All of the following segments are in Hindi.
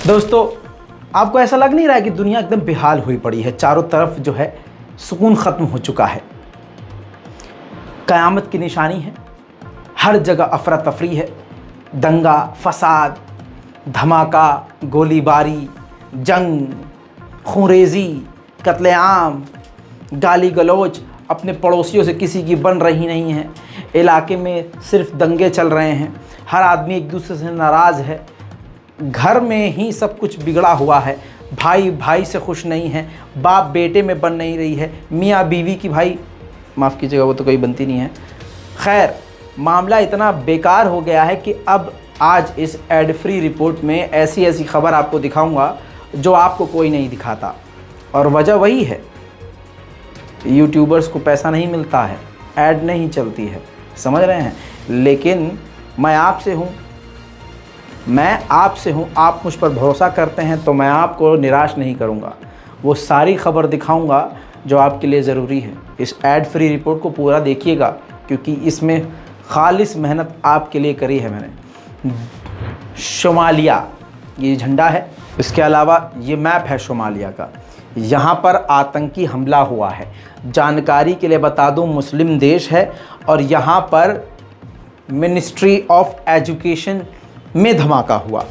दोस्तों, आपको ऐसा लग नहीं रहा है कि दुनिया एकदम बेहाल हुई पड़ी है? चारों तरफ जो है सुकून ख़त्म हो चुका है, क़यामत की निशानी है, हर जगह अफरा तफरी है, दंगा फसाद, धमाका, गोलीबारी, जंग, खूंरेज़ी, कत्लेआम, गाली गलौज अपने पड़ोसियों से किसी की बन रही नहीं है। इलाके में सिर्फ दंगे चल रहे हैं, हर आदमी एक दूसरे से नाराज़ है, घर में ही सब कुछ बिगड़ा हुआ है, भाई भाई से खुश नहीं है, बाप बेटे में बन नहीं रही है, मियाँ बीवी की भाई माफ़ कीजिएगा वो तो कोई बनती नहीं है। खैर, मामला इतना बेकार हो गया है कि अब आज इस एड फ्री रिपोर्ट में ऐसी ऐसी खबर आपको दिखाऊंगा जो आपको कोई नहीं दिखाता। और वजह वही है, यूट्यूबर्स को पैसा नहीं मिलता है, ऐड नहीं चलती है, समझ रहे हैं। लेकिन मैं आपसे हूँ, आप मुझ पर भरोसा करते हैं तो मैं आपको निराश नहीं करूँगा। वो सारी खबर दिखाऊँगा जो आपके लिए ज़रूरी है। इस एड फ्री रिपोर्ट को पूरा देखिएगा क्योंकि इसमें खालिस मेहनत आपके लिए करी है मैंने। सोमालिया ये झंडा है, इसके अलावा ये मैप है सोमालिया का। यहाँ पर आतंकी हमला हुआ है, जानकारी के लिए बता दूँ मुस्लिम देश है और यहाँ पर मिनिस्ट्री ऑफ एजुकेशन में धमाका हुआ।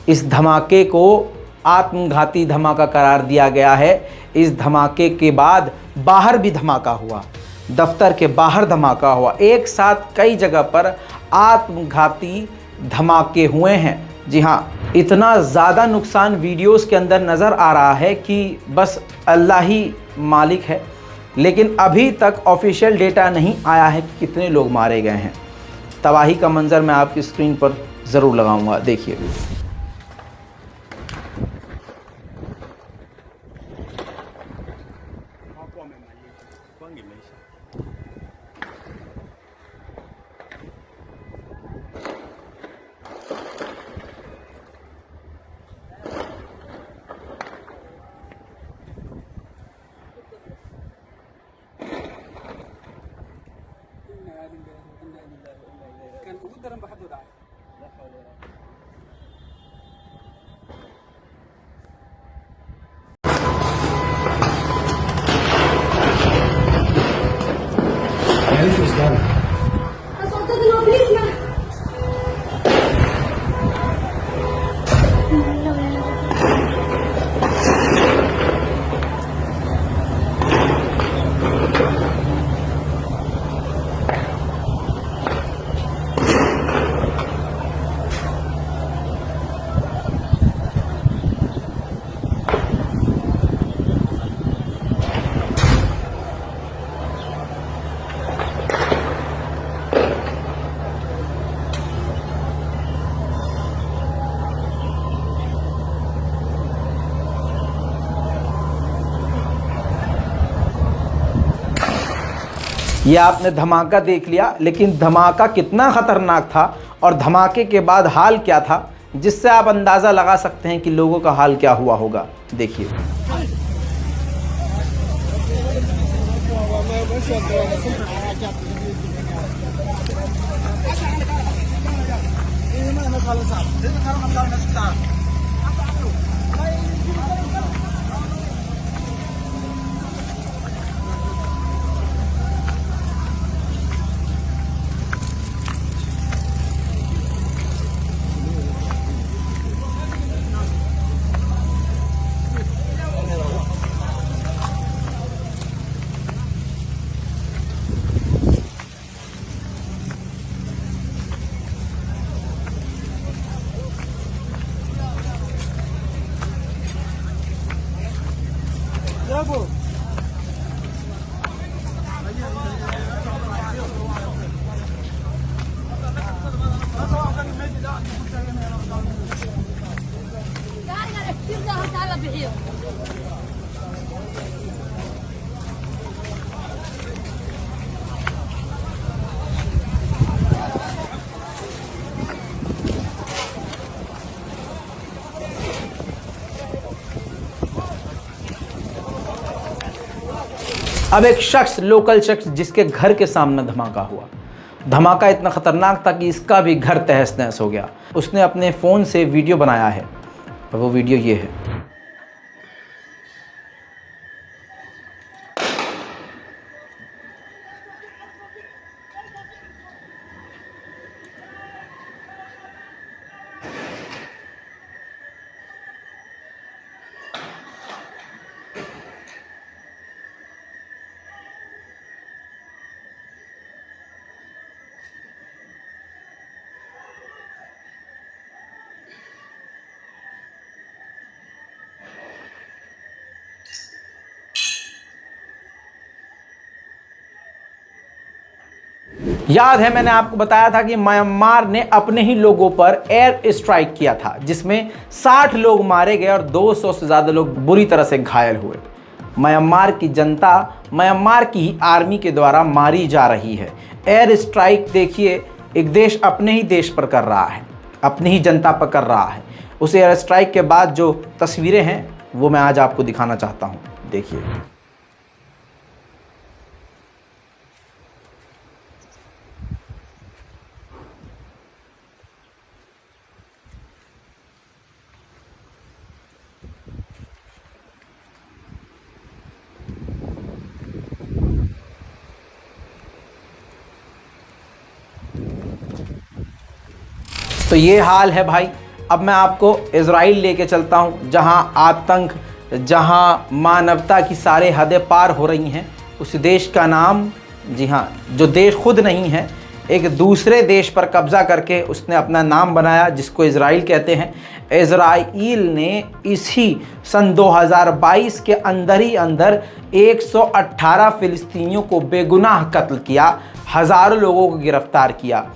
इस धमाके को आत्मघाती धमाका करार दिया गया है। इस धमाके के बाद बाहर भी धमाका हुआ, दफ्तर के बाहर धमाका हुआ, एक साथ कई जगह पर आत्मघाती धमाके हुए हैं। जी हाँ, इतना ज़्यादा नुकसान वीडियोस के अंदर नज़र आ रहा है कि बस अल्लाह ही मालिक है। लेकिन अभी तक ऑफिशियल डेटा नहीं आया है कि कितने लोग मारे गए हैं। तबाही का मंजर मैं आपकी स्क्रीन पर ज़रूर लगाऊंगा, देखिए। ये आपने धमाका देख लिया, लेकिन धमाका कितना ख़तरनाक था और धमाके के बाद हाल क्या था, जिससे आप अंदाज़ा लगा सकते हैं कि लोगों का हाल क्या हुआ होगा। देखिए। अब एक शख्स, लोकल शख्स जिसके घर के सामने धमाका हुआ, धमाका इतना ख़तरनाक था कि इसका भी घर तहस नहस हो गया। उसने अपने फ़ोन से वीडियो बनाया है और वो वीडियो ये है। याद है मैंने आपको बताया था कि म्यांमार ने अपने ही लोगों पर एयर स्ट्राइक किया था, जिसमें 60 लोग मारे गए और 200 से ज़्यादा लोग बुरी तरह से घायल हुए। म्यांमार की जनता म्यांमार की ही आर्मी के द्वारा मारी जा रही है। एयर स्ट्राइक देखिए, एक देश अपने ही देश पर कर रहा है, अपनी ही जनता पर कर रहा है। उस एयर स्ट्राइक के बाद जो तस्वीरें हैं वो मैं आज आपको दिखाना चाहता हूँ, देखिए। तो ये हाल है भाई। अब मैं आपको इजराइल लेके चलता हूँ, जहाँ आतंक, जहाँ मानवता की सारे हदें पार हो रही हैं। उस देश का नाम, जी हाँ, जो देश खुद नहीं है, एक दूसरे देश पर कब्जा करके उसने अपना नाम बनाया, जिसको इजराइल कहते हैं। इजराइल ने इसी सन 2022 के अंदर ही अंदर 118 फिलिस्तीनियों को बेगुनाह कत्ल किया, हज़ारों लोगों को गिरफ्तार किया।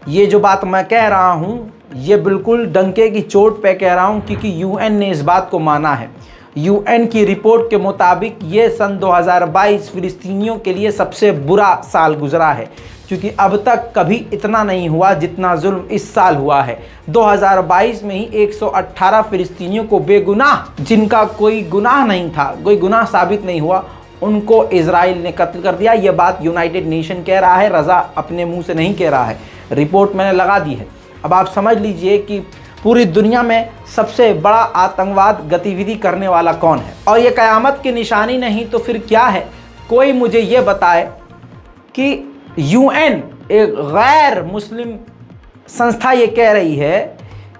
ये जो बात मैं कह रहा हूँ, ये बिल्कुल डंके की चोट पे कह रहा हूँ, क्योंकि यूएन ने इस बात को माना है। यूएन की रिपोर्ट के मुताबिक ये सन 2022 फिलिस्तीनियों के लिए सबसे बुरा साल गुजरा है, क्योंकि अब तक कभी इतना नहीं हुआ जितना जुल्म इस साल हुआ है। 2022 में ही 118 फिलिस्तीनियों को बेगुनाह, जिनका कोई गुनाह नहीं था, कोई गुनाह साबित नहीं हुआ, उनको इजराइल ने कत्ल कर दिया। ये बात यूनाइटेड नेशन कह रहा है, रज़ा अपने मुंह से नहीं कह रहा है, रिपोर्ट मैंने लगा दी है। अब आप समझ लीजिए कि पूरी दुनिया में सबसे बड़ा आतंकवाद गतिविधि करने वाला कौन है, और ये क़यामत की निशानी नहीं तो फिर क्या है? कोई मुझे ये बताए कि यूएन, एक गैर मुस्लिम संस्था, ये कह रही है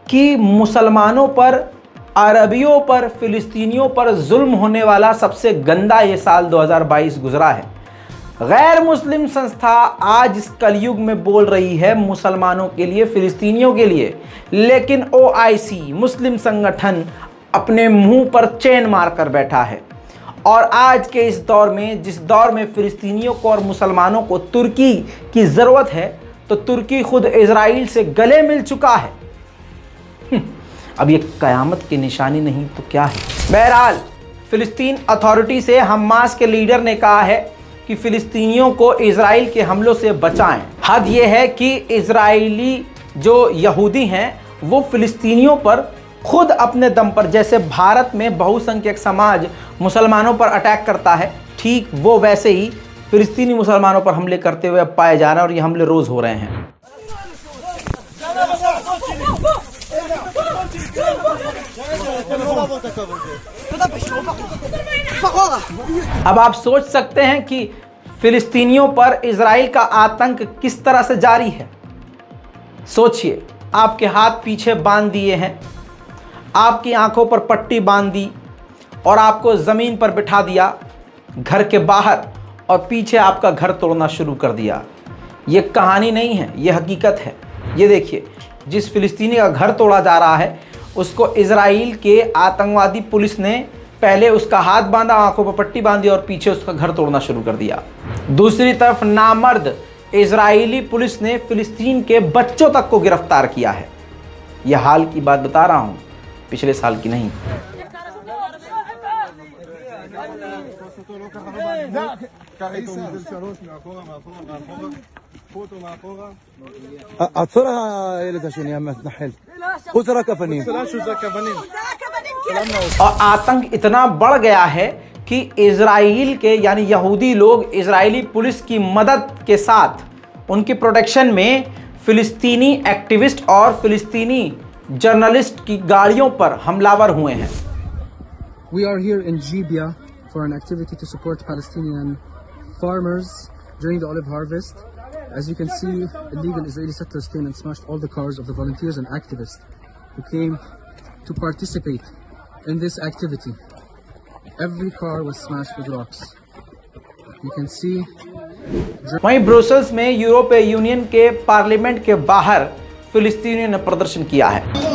कि मुसलमानों पर, अरबियों पर, फ़िलिस्तीनियों पर जुल्म होने वाला सबसे गंदा ये साल 2022 गुजरा है। गैर मुस्लिम संस्था आज इस कलयुग में बोल रही है मुसलमानों के लिए, फ़िलिस्तीनियों के लिए, लेकिन ओआईसी मुस्लिम संगठन अपने मुंह पर चैन मार कर बैठा है। और आज के इस दौर में, जिस दौर में फ़िलिस्तीनियों को और मुसलमानों को तुर्की की ज़रूरत है, तो तुर्की खुद इजराइल से गले मिल चुका है। अब ये क़यामत की निशानी नहीं तो क्या है? बहरहाल, फ़िलिस्तीन अथॉरिटी से हमास के लीडर ने कहा है कि फ़िलिस्तीनियों को इजराइल के हमलों से बचाएं। हद ये है कि इजरायली जो यहूदी हैं वो फ़िलिस्तीनियों पर खुद अपने दम पर, जैसे भारत में बहुसंख्यक समाज मुसलमानों पर अटैक करता है, ठीक वो वैसे ही फ़िलिस्तीनी मुसलमानों पर हमले करते हुए पाए जा रहे हैं, और ये हमले रोज़ हो रहे हैं। अब आप सोच सकते हैं कि फ़िलिस्तीनियों पर इजराइल का आतंक किस तरह से जारी है। सोचिए, आपके हाथ पीछे बांध दिए हैं, आपकी आंखों पर पट्टी बांध दी और आपको ज़मीन पर बिठा दिया घर के बाहर, और पीछे आपका घर तोड़ना शुरू कर दिया। ये कहानी नहीं है, ये हकीकत है। ये देखिए, जिस फ़िलिस्तीनी का घर तोड़ा जा रहा है उसको इजराइल के आतंकवादी पुलिस ने पहले उसका हाथ बांधा, आंखों पर पट्टी बांधी और पीछे उसका घर तोड़ना शुरू कर दिया। दूसरी तरफ नामर्द इजरायली पुलिस ने फ़िलिस्तीन के बच्चों तक को गिरफ्तार किया है। यह हाल की बात बता रहा हूँ, पिछले साल की नहीं। और आतंक इतना बढ़ गया है कि इजराइल के, यानी यहूदी लोग, इजरायली पुलिस की मदद के साथ, उनकी प्रोटेक्शन में फ़िलिस्तीनी एक्टिविस्ट और फ़िलिस्तीनी जर्नलिस्ट की गाड़ियों पर हमलावर हुए हैं। We are here in Jibia for an activity to support Palestinian farmers during the olive harvest. As you can see, illegal Israeli settlers came and smashed all the cars of the volunteers and activists who came to participate in this activity. Every car was smashed with rocks. You can see. वहीं ब्रुसेल्स में यूरोपीय यूनियन के पार्लियामेंट के बाहर फिलिस्तीनियों ने प्रदर्शन किया है।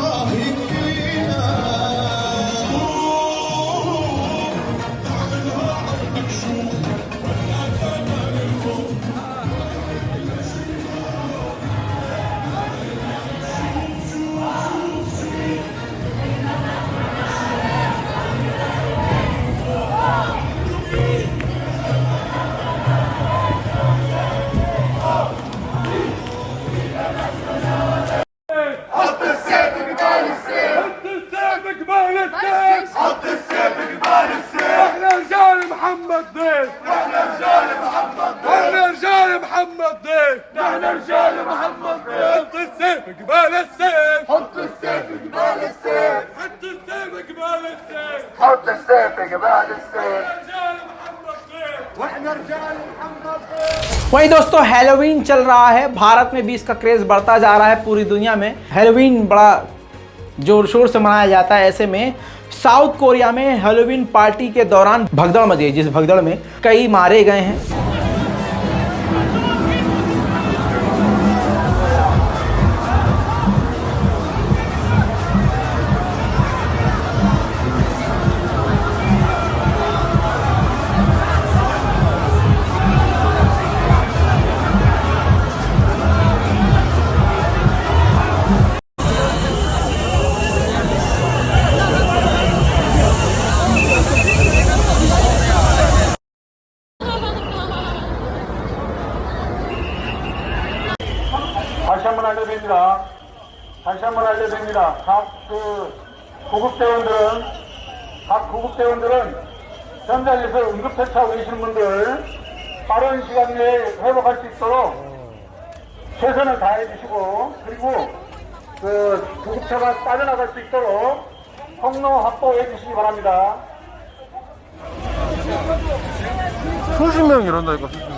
वहीं दोस्तों हैलोवीन चल रहा है, भारत में भी इसका क्रेज बढ़ता जा रहा है। पूरी दुनिया में हैलोवीन बड़ा जोर शोर से मनाया जाता है। ऐसे में साउथ कोरिया में हैलोवीन पार्टी के दौरान भगदड़ मची, जिस भगदड़ में कई मारे गए हैं। 다시 한번 알려드립니다. 각 구급대원들은 현장에서 응급처치하고 계시는 분들 빠른 시간 내에 회복할 수 있도록 최선을 다해 주시고, 그리고 구급차가 빠져나갈 수 있도록 통로 확보해 주시기 바랍니다. 수십 명 이런다니까, 수십 명.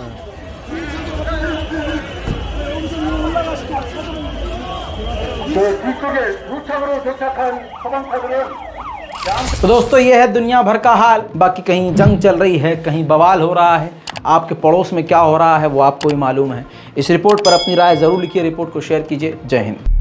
뒤쪽에 무착으로 도착한 소방차들은 तो दोस्तों ये है दुनिया भर का हाल। बाकी कहीं जंग चल रही है, कहीं बवाल हो रहा है, आपके पड़ोस में क्या हो रहा है वो आपको ही मालूम है। इस रिपोर्ट पर अपनी राय ज़रूर लिखिए, रिपोर्ट को शेयर कीजिए। जय हिंद।